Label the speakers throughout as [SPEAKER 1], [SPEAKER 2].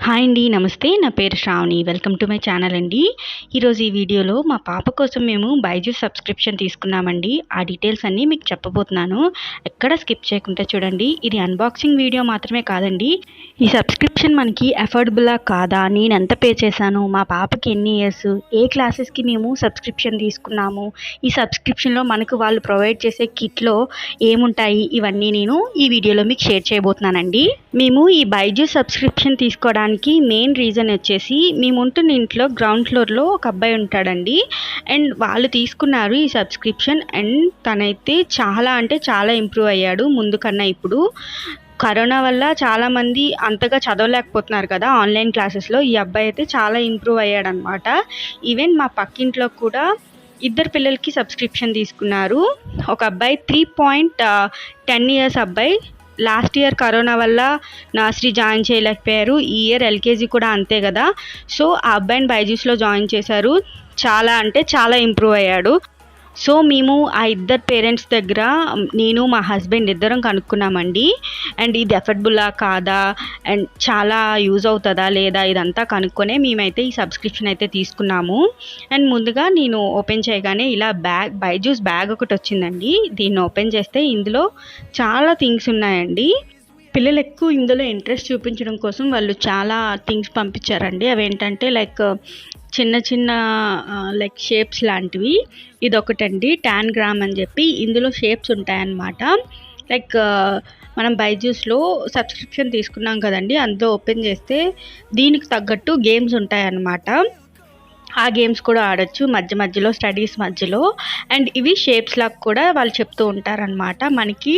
[SPEAKER 1] Hi అండి, నమస్తే. నా పేరు Sravani. Welcome to my channel అండి. ఈరోజు ఈ వీడియోలో మా పాప కోసం మేము బైజూస్ సబ్స్క్రిప్షన్ తీసుకున్నామండి. ఆ డీటెయిల్స్ అన్నీ మీకు చెప్పబోతున్నాను. ఎక్కడ స్కిప్ చేయకుండా చూడండి. ఇది అన్బాక్సింగ్ వీడియో మాత్రమే కాదండి. ఈ సబ్స్క్రిప్షన్ మనకి అఫోర్డబులా కాదా, నేను ఎంత పే చేశాను, మా పాపకి ఎన్ని ఇయర్స్, ఏ క్లాసెస్కి మేము సబ్స్క్రిప్షన్ తీసుకున్నాము, ఈ సబ్స్క్రిప్షన్లో మనకు వాళ్ళు ప్రొవైడ్ చేసే కిట్లో ఏముంటాయి, ఇవన్నీ నేను ఈ వీడియోలో మీకు షేర్ చేయబోతున్నానండి. మేము ఈ బైజూస్ సబ్స్క్రిప్షన్ తీసుకోవడానికి మెయిన్ రీజన్ వచ్చేసి, మేము ఉంటున్న ఇంట్లో గ్రౌండ్ ఫ్లోర్లో ఒక అబ్బాయి ఉంటాడండి. అండ్ వాళ్ళు తీసుకున్నారు ఈ సబ్స్క్రిప్షన్. అండ్ తనైతే చాలా ఇంప్రూవ్ అయ్యాడు ముందు కన్నా. ఇప్పుడు కరోనా వల్ల చాలామంది అంతగా చదవలేకపోతున్నారు కదా ఆన్లైన్ క్లాసెస్లో. ఈ అబ్బాయి అయితే చాలా ఇంప్రూవ్ అయ్యాడు అనమాట. ఈవెన్ మా పక్కింట్లో కూడా ఇద్దరు పిల్లలకి సబ్స్క్రిప్షన్ తీసుకున్నారు. ఒక అబ్బాయి 3.10 ఇయర్స్ అబ్బాయి. లాస్ట్ ఇయర్ కరోనా వల్ల నర్సరీ జాయిన్ చేయలేకపోయారు. ఈ ఇయర్ ఎల్కేజీ కూడా అంతే కదా. సో ఆ అబ్బాయిని బైజూస్లో జాయిన్ చేశారు. చాలా ఇంప్రూవ్ అయ్యాడు. సో మేము ఆ ఇద్దరు పేరెంట్స్ దగ్గర, నేను మా హస్బెండ్ ఇద్దరం కనుక్కున్నామండి. అండ్ ఇది ఎఫర్డబులా కాదా, అండ్ చాలా యూజ్ అవుతుందా లేదా, ఇదంతా కనుక్కొనే మేమైతే ఈ సబ్స్క్రిప్షన్ అయితే తీసుకున్నాము. అండ్ ముందుగా నేను ఓపెన్ చేయగానే ఇలా బైజూస్ బ్యాగ్ ఒకటి వచ్చిందండి. దీన్ని ఓపెన్ చేస్తే ఇందులో చాలా థింగ్స్ ఉన్నాయండి. పిల్లలు ఎక్కువ ఇందులో ఇంట్రెస్ట్ చూపించడం కోసం వాళ్ళు చాలా థింగ్స్ పంపించారండి. అవి ఏంటంటే చిన్న లైక్ షేప్స్ లాంటివి. ఇదొకటండి, 10 గ్రామ్ అని చెప్పి ఇందులో షేప్స్ ఉంటాయన్నమాట. మనం బైజూస్లో సబ్స్క్రిప్షన్ తీసుకున్నాం కదండి, అందులో ఓపెన్ చేస్తే దీనికి తగ్గట్టు గేమ్స్ ఉంటాయన్నమాట. ఆ గేమ్స్ కూడా ఆడొచ్చు మధ్యలో, స్టడీస్ మధ్యలో. అండ్ ఇవి షేప్స్ లాగా కూడా వాళ్ళు చెప్తూ ఉంటారనమాట. మనకి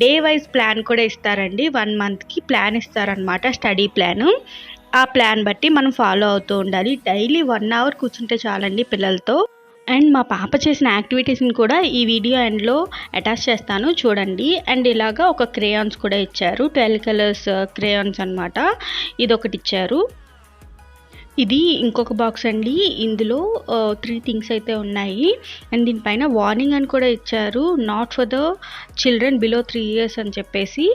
[SPEAKER 1] డే వైజ్ ప్లాన్ కూడా ఇస్తారండి. 1 మంత్కి ప్లాన్ ఇస్తారనమాట, స్టడీ ప్లాను. ఆ ప్లాన్ బట్టి మనం ఫాలో అవుతూ ఉండాలి. డైలీ 1 అవర్ కూర్చుంటే చాలండి పిల్లలతో. అండ్ మా పాప చేసిన యాక్టివిటీస్ని కూడా ఈ వీడియో ఎండ్లో అటాచ్ చేస్తాను, చూడండి. అండ్ ఇలాగా ఒక క్రేయాన్స్ కూడా ఇచ్చారు, 12 కలర్స్ క్రేయాన్స్ అనమాట. ఇదొకటి ఇచ్చారు. ఇది ఇంకొక బాక్స్ అండి. ఇందులో 3 థింగ్స్ అయితే ఉన్నాయి. అండ్ దీనిపైన వార్నింగ్ అని కూడా ఇచ్చారు, not for the children below 3 years అని చెప్పేసి.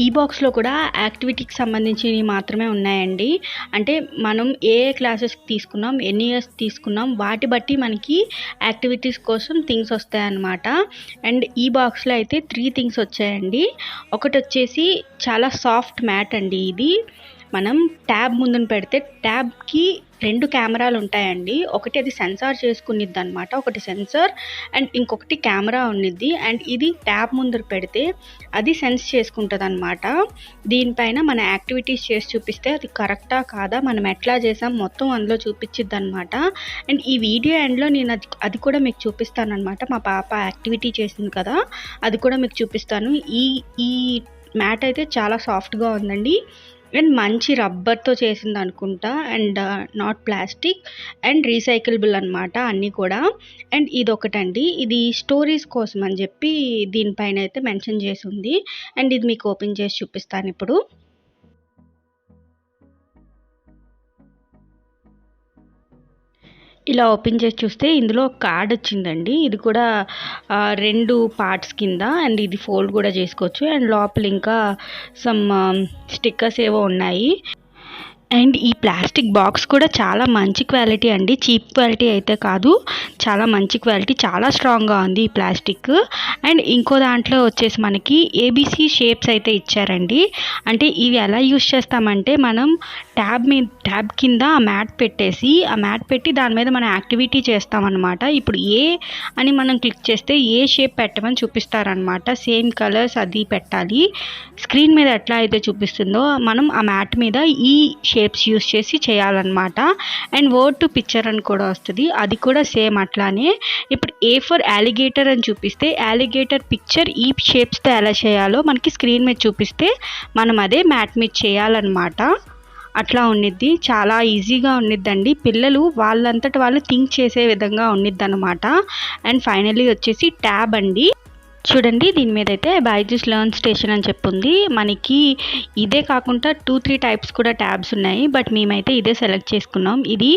[SPEAKER 1] ఈ బాక్స్లో కూడా యాక్టివిటీకి సంబంధించినవి మాత్రమే ఉన్నాయండి. అంటే మనం ఏ క్లాసెస్కి తీసుకున్నాం, ఎన్ని ఇయర్స్ తీసుకున్నాం, వాటి బట్టి మనకి యాక్టివిటీస్ కోసం థింగ్స్ వస్తాయన్నమాట. అండ్ ఈ బాక్స్లో అయితే 3 థింగ్స్ వచ్చాయండి. ఒకటి వచ్చేసి చాలా సాఫ్ట్ మ్యాట్ అండి. ఇది మనం ట్యాబ్ ముందున పెడితే ట్యాబ్కి 2 కెమెరాలు ఉంటాయండి. ఒకటి అది సెన్సార్ చేసుకునిద్ది అనమాట, ఒకటి సెన్సార్, అండ్ ఇంకొకటి కెమెరా ఉన్నిద్ది. అండ్ ఇది ట్యాబ్ ముందర పెడితే అది సెన్స్ చేసుకుంటుంది అనమాట. దీనిపైన మన యాక్టివిటీస్ చేసి చూపిస్తే అది కరెక్టా కాదా, మనం ఎట్లా చేసాం మొత్తం అందులో చూపించిద్ది అనమాట. అండ్ ఈ వీడియో ఎండ్లో నేను అది కూడా మీకు చూపిస్తాను అనమాట. మా పాప యాక్టివిటీ చేసింది కదా, అది కూడా మీకు చూపిస్తాను. ఈ మ్యాట్ అయితే చాలా సాఫ్ట్గా ఉందండి. అండ్ మంచి రబ్బర్తో చేసింది అనుకుంటా. And not plastic, and recyclable అనమాట అన్నీ కూడా. అండ్ ఇదొకటండి, ఇది స్టోరీస్ కోసం అని చెప్పి దీనిపైన అయితే మెన్షన్ చేసి ఉంది. అండ్ ఇది మీకు ఓపెన్ చేసి చూపిస్తాను ఇప్పుడు. ఇలా ఓపెన్ చేసి చూస్తే ఇందులో ఒక కార్డ్ వచ్చిందండి. ఇది కూడా 2 పార్ట్స్ కింద. అండ్ ఇది ఫోల్డ్ కూడా చేసుకోవచ్చు. అండ్ లోపల ఇంకా సమ్ స్టిక్కర్స్ ఏవో ఉన్నాయి. అండ్ ఈ ప్లాస్టిక్ బాక్స్ కూడా చాలా మంచి క్వాలిటీ అండి, చీప్ క్వాలిటీ అయితే కాదు, చాలా మంచి క్వాలిటీ, చాలా స్ట్రాంగ్గా ఉంది ఈ ప్లాస్టిక్. అండ్ ఇంకో దాంట్లో వచ్చేసి మనకి ఏబీసీ షేప్స్ అయితే ఇచ్చారండి. అంటే ఇవి ఎలా యూస్ చేస్తామంటే, మనం ట్యాబ్ కింద ఆ మ్యాట్ పెట్టి దాని మీద మనం యాక్టివిటీ చేస్తామన్నమాట. ఇప్పుడు ఏ అని మనం క్లిక్ చేస్తే ఏ షేప్ పెట్టమని చూపిస్తారనమాట. సేమ్ కలర్స్ అది పెట్టాలి. స్క్రీన్ మీద ఎట్లా అయితే చూపిస్తుందో మనం ఆ మ్యాట్ మీద ఈ షేప్స్ యూస్ చేసి చేయాలన్నమాట. అండ్ వర్డ్ టు పిక్చర్ అని కూడా వస్తుంది, అది కూడా సేమ్ అట్లానే. ఇప్పుడు ఏ ఫర్ అలిగేటర్ అని చూపిస్తే అలిగేటర్ పిక్చర్ ఈ షేప్స్తో ఎలా చేయాలో మనకి స్క్రీన్ మీద చూపిస్తే మనం అదే మ్యాట్ మీద చేయాలన్నమాట. అట్లా ఉండిద్ది, చాలా ఈజీగా ఉండిద్దండి. పిల్లలు వాళ్ళంతటి వాళ్ళు థింక్ చేసే విధంగా ఉండిద్ది అనమాట. అండ్ ఫైనల్లీ వచ్చేసి ట్యాబ్ అండి. చూడండి, దీని మీద అయితే బైజూస్ లెర్న్ స్టేషన్ అని చెప్పుంది. మనకి ఇదే కాకుండా 2-3 టైప్స్ కూడా ట్యాబ్స్ ఉన్నాయి, బట్ మేమైతే ఇదే సెలెక్ట్ చేసుకున్నాం. ఇది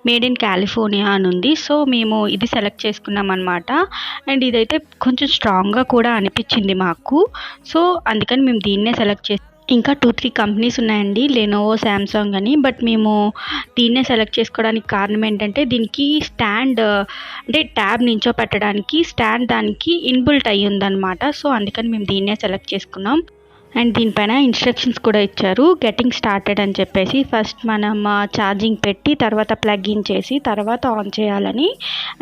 [SPEAKER 1] మేడ్ ఇన్ కాలిఫోర్నియా అని ఉంది. సో మేము ఇది సెలెక్ట్ చేసుకున్నాం అనమాట. అండ్ ఇదైతే కొంచెం స్ట్రాంగ్గా కూడా అనిపించింది మాకు. సో అందుకని మేము దీన్నే సెలెక్ట్ చేసి ఇంకా 2-3 కంపెనీస్ ఉన్నాయండి, లెనోవో, సామ్సంగ్ అని. బట్ మేము దీన్నే సెలెక్ట్ చేసుకోవడానికి కారణం ఏంటంటే దీనికి స్టాండ్, అంటే ట్యాబ్ నించోపెట్టడానికి స్టాండ్ దానికి ఇన్బుల్ట్ అయ్యి ఉందన్నమాట. సో అందుకని మేము దీన్నే సెలెక్ట్ చేసుకున్నాం. అండ్ దీనిపైన ఇన్స్ట్రక్షన్స్ కూడా ఇచ్చారు, గెటింగ్ స్టార్టెడ్ అని చెప్పేసి. ఫస్ట్ మనం ఛార్జింగ్ పెట్టి తర్వాత ప్లగ్ ఇన్ చేసి తర్వాత ఆన్ చేయాలని.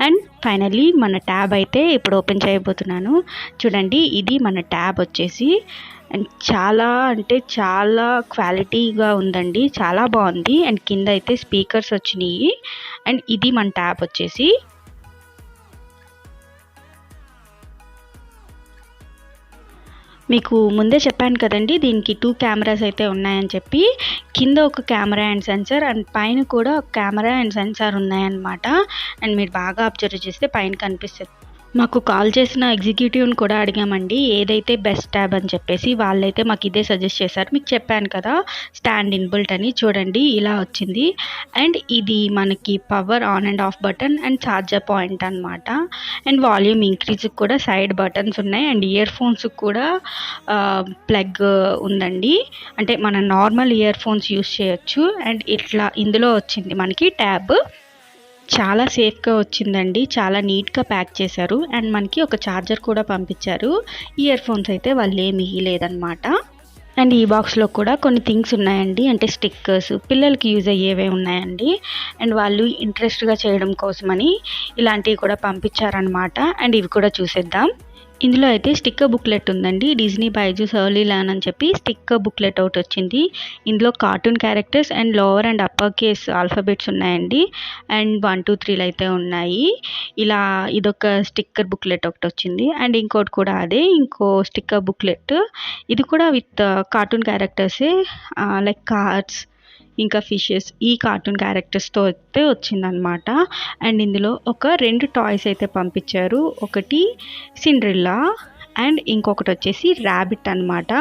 [SPEAKER 1] అండ్ ఫైనల్లీ మన ట్యాబ్ అయితే ఇప్పుడు ఓపెన్ చేయబోతున్నాను. చూడండి, ఇది మన ట్యాబ్ వచ్చేసి. అండ్ చాలా అంటే చాలా క్వాలిటీగా ఉందండి, చాలా బాగుంది. అండ్ కింద అయితే స్పీకర్స్ వచ్చినాయి. అండ్ ఇది మన ట్యాబ్ వచ్చేసి. మీకు ముందే చెప్పాను కదండి, దీనికి 2 కెమెరాస్ అయితే ఉన్నాయని చెప్పి. కింద ఒక కెమెరా అండ్ సెన్సార్, అండ్ పైన కూడా ఒక కెమెరా అండ్ సెన్సార్ ఉన్నాయన్నమాట. అండ్ మీరు బాగా అబ్జర్వ్ చేస్తే పైన కనిపిస్తుంది. మాకు కాల్ చేసిన ఎగ్జిక్యూటివ్ని కూడా అడిగామండి ఏదైతే బెస్ట్ ట్యాబ్ అని చెప్పేసి. వాళ్ళైతే మాకు ఇదే సజెస్ట్ చేశారు. మీకు చెప్పాను కదా స్టాండ్ ఇన్బుల్ట్ అని, చూడండి ఇలా వచ్చింది. అండ్ ఇది మనకి power on and of button and charger point అనమాట. అండ్ వాల్యూమ్ ఇంక్రీజ్కి కూడా సైడ్ బటన్స్ ఉన్నాయి. అండ్ ఇయర్ ఫోన్స్ కూడా ప్లగ్ ఉందండి, అంటే మన నార్మల్ ఇయర్ ఫోన్స్ యూస్ చేయొచ్చు. అండ్ ఇట్లా ఇందులో వచ్చింది మనకి ట్యాబ్. చాలా సేఫ్గా వచ్చిందండి, చాలా నీట్గా ప్యాక్ చేశారు. అండ్ మనకి ఒక ఛార్జర్ కూడా పంపించారు. ఇయర్ ఫోన్స్ అయితే వాళ్ళు ఏమీ లేదనమాట. అండ్ ఈ బాక్స్లో కూడా కొన్ని థింగ్స్ ఉన్నాయండి, అంటే స్టిక్కర్స్, పిల్లలకి యూజ్ అయ్యేవే ఉన్నాయండి. అండ్ వాళ్ళు ఇంట్రెస్ట్గా చేయడం కోసమని ఇలాంటివి కూడా పంపించారనమాట. అండ్ ఇవి కూడా చూసేద్దాం. ఇందులో అయితే స్టిక్కర్ బుక్లెట్ ఉందండి, డిజ్నీ బైజూస్ ఎర్లీ లర్న్ అని చెప్పి స్టిక్కర్ బుక్లెట్ ఒకటి వచ్చింది. ఇందులో cartoon characters and lower and upper case alphabets ఉన్నాయండి. అండ్ 1, 2, 3 అయితే ఉన్నాయి. ఇలా ఇదొక స్టిక్కర్ బుక్లెట్ ఒకటి వచ్చింది. అండ్ ఇంకోటి కూడా అదే ఇంకో స్టిక్కర్ బుక్లెట్, ఇది కూడా విత్ కార్టూన్ క్యారెక్టర్సే, లైక్ కార్డ్స్ ఇంకా ఫిషెస్, ఈ కార్టూన్ క్యారెక్టర్స్తో అయితే వచ్చిందనమాట. అండ్ ఇందులో ఒక 2 టాయ్స్ అయితే పంపించారు, ఒకటి సిండ్రిల్లా అండ్ ఇంకొకటి వచ్చేసి ర్యాబిట్ అనమాట.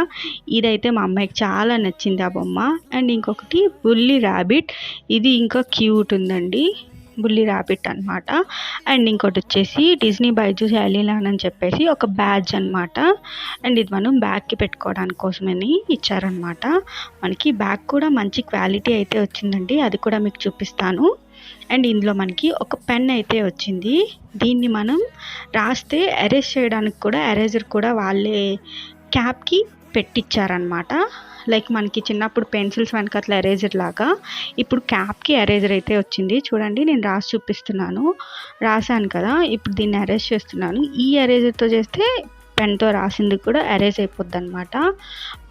[SPEAKER 1] ఇదైతే మా అమ్మాయికి చాలా నచ్చింది ఆ బొమ్మ. అండ్ ఇంకొకటి బుల్లి ర్యాబిట్, ఇది ఇంకా క్యూట్ ఉందండి, బుల్లి ర్యాబిట్ అనమాట. అండ్ ఇంకోటి వచ్చేసి డిజ్నీ బైజూస్ ఎర్లీ లర్న్ అని చెప్పేసి ఒక బ్యాడ్జ్ అనమాట. అండ్ ఇది మనం బ్యాగ్కి పెట్టుకోవడానికి కోసమని ఇచ్చారనమాట. మనకి బ్యాగ్ కూడా మంచి క్వాలిటీ అయితే వచ్చిందండి, అది కూడా మీకు చూపిస్తాను. అండ్ ఇందులో మనకి ఒక పెన్ అయితే వచ్చింది, దీన్ని మనం రాస్తే ఎరేజ్ చేయడానికి కూడా ఎరేజర్ కూడా వాళ్ళే క్యాప్కి పెట్టించారనమాట. లైక్ మనకి చిన్నప్పుడు పెన్సిల్స్ వెనకట్ల ఎరేజర్ లాగా ఇప్పుడు క్యాప్కి ఎరేజర్ అయితే వచ్చింది. చూడండి, నేను రాసి చూపిస్తున్నాను, రాశాను కదా, ఇప్పుడు దీన్ని ఎరేజ్ చేస్తున్నాను. ఈ ఎరేజర్తో చేస్తే పెన్తో రాసింది కూడా ఎరేజ్ అయిపోద్ది అనమాట.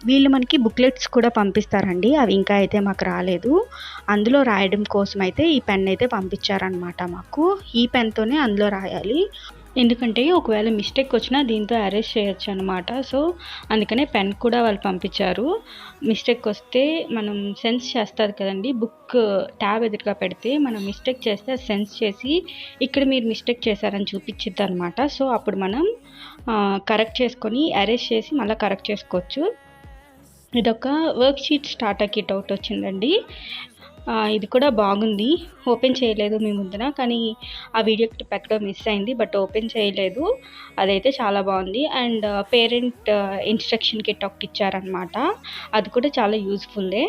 [SPEAKER 1] వీళ్ళు మనకి బుక్లెట్స్ కూడా పంపిస్తారండి, అవి ఇంకా అయితే మాకు రాలేదు. అందులో రాయడం కోసం అయితే ఈ పెన్ అయితే పంపించారనమాట మాకు. ఈ పెన్తోనే అందులో రాయాలి, ఎందుకంటే ఒకవేళ మిస్టేక్ వచ్చినా దీంతో అరెస్ట్ చేయొచ్చు అనమాట. సో అందుకనే పెన్ కూడా వాళ్ళు పంపించారు. మిస్టేక్ వస్తే మనం సెన్స్ చేస్తుంది కదండి, బుక్ ట్యాబ్ ఎదురుగా పెడితే మనం మిస్టేక్ చేస్తే సెన్స్ చేసి ఇక్కడ మీరు మిస్టేక్ చేశారని చూపించిద్ది అనమాట. సో అప్పుడు మనం కరెక్ట్ చేసుకొని అరెస్ట్ చేసి మళ్ళీ కరెక్ట్ చేసుకోవచ్చు. ఇదొక వర్క్ షీట్ స్టార్టర్ కిట్ ఒకటి వచ్చిందండి, ఇది కూడా బాగుంది. ఓపెన్ చేయలేదు మీ ముందున, కానీ ఆ వీడియో క్లిప్ ఎక్కడో మిస్ అయింది, బట్ ఓపెన్ చేయలేదు. అదైతే చాలా బాగుంది. అండ్ పేరెంట్ ఇన్స్ట్రక్షన్ కిట్ ఒకటి ఇచ్చారనమాట, అది కూడా చాలా యూజ్ఫుల్లే.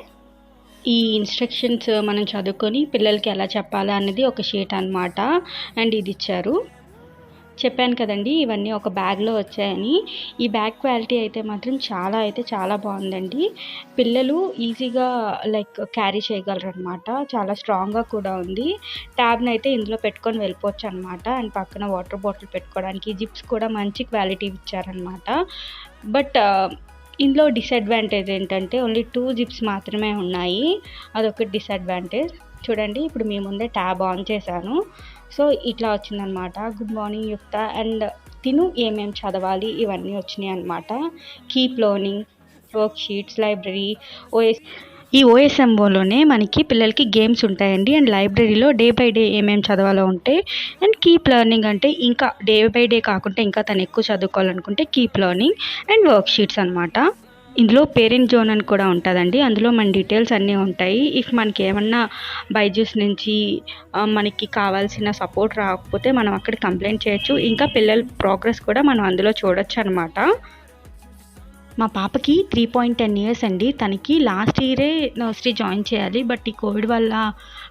[SPEAKER 1] ఈ ఇన్స్ట్రక్షన్స్ మనం చదువుకొని పిల్లలకి ఎలా చెప్పాలి అన్నది ఒక షీట్ అనమాట. అండ్ ఇది ఇచ్చారు. చెప్పాను కదండి ఇవన్నీ ఒక బ్యాగ్లో వచ్చాయని. ఈ బ్యాగ్ క్వాలిటీ అయితే మాత్రం చాలా బాగుందండి. పిల్లలు ఈజీగా లైక్ క్యారీ చేయగలరు అనమాట, చాలా స్ట్రాంగ్గా కూడా ఉంది. ట్యాబ్ని అయితే ఇందులో పెట్టుకొని వెళ్ళిపోవచ్చు అనమాట. అండ్ పక్కన వాటర్ బాటిల్ పెట్టుకోవడానికి జిప్స్ కూడా మంచి క్వాలిటీ ఇచ్చారనమాట. బట్ ఇందులో డిసడ్వాంటేజ్ ఏంటంటే ఓన్లీ 2 జిప్స్ మాత్రమే ఉన్నాయి, అదొక డిసడ్వాంటేజ్. చూడండి, ఇప్పుడు మీ ముందే ట్యాబ్ ఆన్ చేశాను. సో ఇట్లా వచ్చిందనమాట. గుడ్ మార్నింగ్ యుక్త అండ్ తిను ఏమేమి చదవాలి ఇవన్నీ వచ్చినాయి అనమాట. Keep learning, work sheets, library, ఈ ఓఎస్ఎంఓలోనే మనకి పిల్లలకి గేమ్స్ ఉంటాయండి. అండ్ లైబ్రరీలో డే బై డే ఏమేమి చదవాలో ఉంటాయి. అండ్ కీప్ లెర్నింగ్ అంటే ఇంకా డే బై డే కాకుండా ఇంకా తను ఎక్కువ చదువుకోవాలనుకుంటే keep learning and worksheets అనమాట. ఇందులో పేరెంట్ జోన్ అని కూడా ఉంటుందండి, అందులో మన డీటెయిల్స్ అన్నీ ఉంటాయి. ఇఫ్ మనకి ఏమన్నా బైజూస్ నుంచి మనకి కావాల్సిన సపోర్ట్ రాకపోతే మనం అక్కడ కంప్లైంట్ చేయొచ్చు. ఇంకా పిల్లల ప్రోగ్రెస్ కూడా మనం అందులో చూడొచ్చు అనమాట. మా పాపకి 3.10 ఇయర్స్ అండి. తనకి లాస్ట్ ఇయరే నర్సరీ జాయిన్ చేయాలి. బట్ ఈ కోవిడ్ వల్ల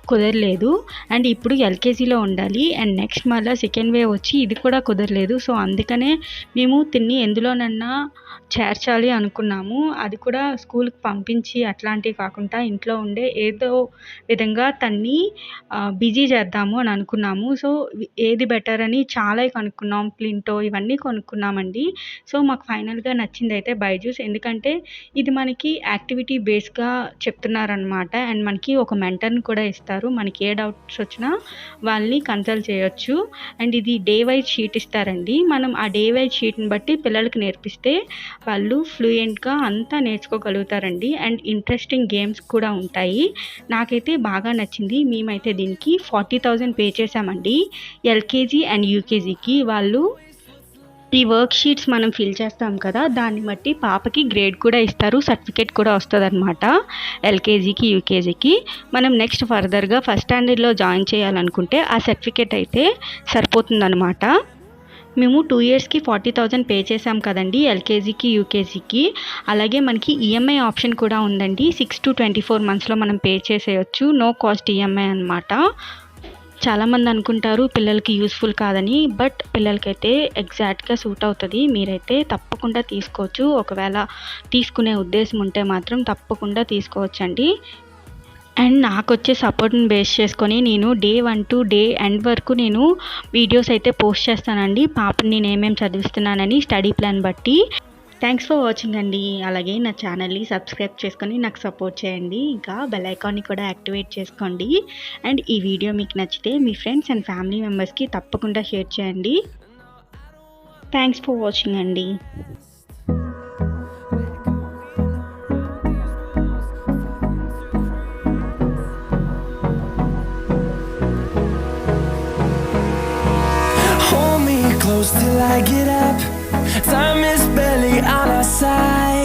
[SPEAKER 1] కుదరలేదు. అండ్ ఇప్పుడు ఎల్కేజీలో ఉండాలి. అండ్ నెక్స్ట్ మళ్ళీ సెకండ్ వేవ్ వచ్చి ఇది కూడా కుదరలేదు. సో అందుకనే మేము తిన్ని ఎందులోనన్నా చేర్చాలి అనుకున్నాము. అది కూడా స్కూల్కి పంపించి అట్లాంటివి కాకుండా ఇంట్లో ఉండే ఏదో విధంగా తన్ని బిజీ చేద్దాము అని అనుకున్నాము. సో ఏది బెటర్ అని చాలా కనుక్కున్నాం. ప్లింటో ఇవన్నీ కొనుక్కున్నామండి. సో మాకు ఫైనల్గా నచ్చింది అయితే బైజూస్. ఎందుకంటే ఇది మనకి యాక్టివిటీ బేస్గా చెప్తున్నారనమాట. అండ్ మనకి ఒక మెంటర్ని కూడా ఇస్తారు. మనకి ఏ డౌట్స్ వచ్చినా వాళ్ళని కన్సల్ట్ చేయొచ్చు. అండ్ ఇది డే వైజ్ షీట్ ఇస్తారండి. మనం ఆ డే వైజ్ షీట్ని బట్టి పిల్లలకి నేర్పిస్తే వాళ్ళు ఫ్లూయెంట్గా అంతా నేర్చుకోగలుగుతారండి. అండ్ ఇంట్రెస్టింగ్ గేమ్స్ కూడా ఉంటాయి. నాకైతే బాగా నచ్చింది. మేమైతే దీనికి 40,000 పే చేసామండి. ఎల్కేజీ అండ్ యూకేజీకి. వాళ్ళు ఈ వర్క్ షీట్స్ మనం ఫిల్ చేస్తాం కదా, దాన్ని బట్టి పాపకి గ్రేడ్ కూడా ఇస్తారు, సర్టిఫికేట్ కూడా వస్తుంది అనమాట. ఎల్కేజీకి యూకేజీకి మనం నెక్స్ట్ ఫర్దర్గా ఫస్ట్ స్టాండర్డ్లో జాయిన్ చేయాలనుకుంటే ఆ సర్టిఫికేట్ అయితే సరిపోతుందన్నమాట. మేము 2 ఇయర్స్కి 40,000 పే చేసాం కదండి ఎల్కేజీకి యూకేజీకి. అలాగే మనకి ఈఎంఐ ఆప్షన్ కూడా ఉందండి. 6 to 24 మంత్స్లో మనం పే చేసేయచ్చు. నో కాస్ట్ ఈఎంఐ అనమాట. చాలామంది అనుకుంటారు పిల్లలకి యూస్ఫుల్ కాదని. బట్ పిల్లలకైతే ఎగ్జాక్ట్గా సూట్ అవుతుంది. మీరైతే తప్పకుండా తీసుకోవచ్చు. ఒకవేళ తీసుకునే ఉద్దేశం ఉంటే మాత్రం తప్పకుండా తీసుకోవచ్చండి. అండ్ నాకు వచ్చే సపోర్ట్ని బేస్ చేసుకొని నేను డే 1 to డే ఎండ్ వరకు నేను వీడియోస్ అయితే పోస్ట్ చేస్తానండి. పాపని నేను ఏమేమి చదివిస్తున్నానని స్టడీ ప్లాన్ బట్టి. థ్యాంక్స్ ఫర్ వాచింగ్ అండి. అలాగే నా ఛానల్ని సబ్స్క్రైబ్ చేసుకొని నాకు సపోర్ట్ చేయండి. ఇంకా బెల్ ఐకాన్ని కూడా యాక్టివేట్ చేసుకోండి. అండ్ ఈ వీడియో మీకు నచ్చితే మీ ఫ్రెండ్స్ అండ్ ఫ్యామిలీ మెంబర్స్కి తప్పకుండా షేర్ చేయండి. థ్యాంక్స్ ఫర్ వాచింగ్ అండి.
[SPEAKER 2] Hold me close till I get up. Time is barely on our side.